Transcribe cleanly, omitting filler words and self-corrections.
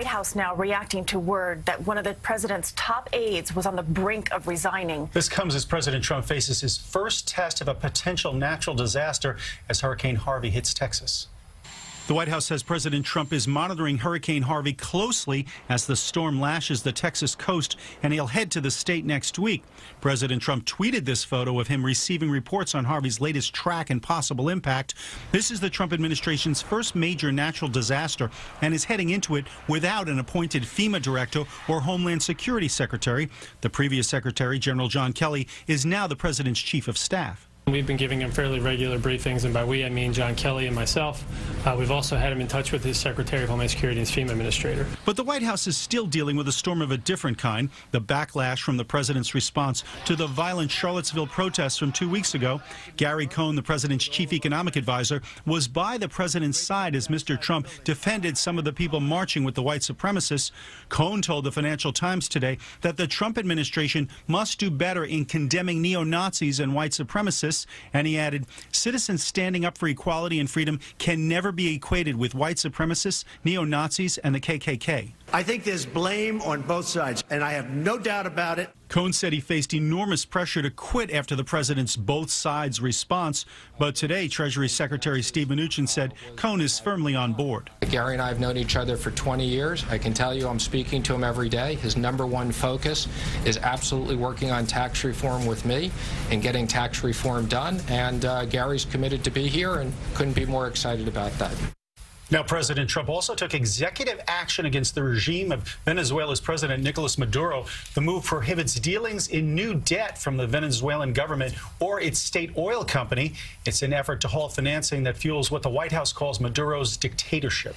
White House now reacting to word that one of the president's top aides was on the brink of resigning. This comes as President Trump faces his first test of a potential natural disaster as Hurricane Harvey hits Texas. The White House says President Trump is monitoring Hurricane Harvey closely as the storm lashes the Texas coast, and he'll head to the state next week. President Trump tweeted this photo of him receiving reports on Harvey's latest track and possible impact. This is the Trump administration's first major natural disaster and is heading into it without an appointed FEMA director or Homeland Security secretary. The previous secretary, General John Kelly, is now the president's chief of staff. We've been giving him fairly regular briefings, and by we, I mean John Kelly and myself. We've also had him in touch with his Secretary of Homeland Security and his FEMA administrator. But the White House is still dealing with a storm of a different kind, the backlash from the president's response to the violent Charlottesville protests from 2 weeks ago. Gary Cohn, the president's chief economic advisor, was by the president's side as Mr. Trump defended some of the people marching with the white supremacists. Cohn told the Financial Times today that the Trump administration must do better in condemning neo-Nazis and white supremacists. And he added, citizens standing up for equality and freedom can never be equated with white supremacists, neo-Nazis, and the KKK. I think there's blame on both sides, and I have no doubt about it. Cohn said he faced enormous pressure to quit after the president's both sides response. But today, Treasury Secretary Steve Mnuchin said Cohn is firmly on board. Gary and I have known each other for 20 years. I can tell you I'm speaking to him every day. His #1 focus is absolutely working on tax reform with me and getting tax reform done. And Gary's committed to be here and couldn't be more excited about that. Now, President Trump also took executive action against the regime of Venezuela's President Nicolas Maduro. The move prohibits dealings in new debt from the Venezuelan government or its state oil company. It's an effort to halt financing that fuels what the White House calls Maduro's dictatorship.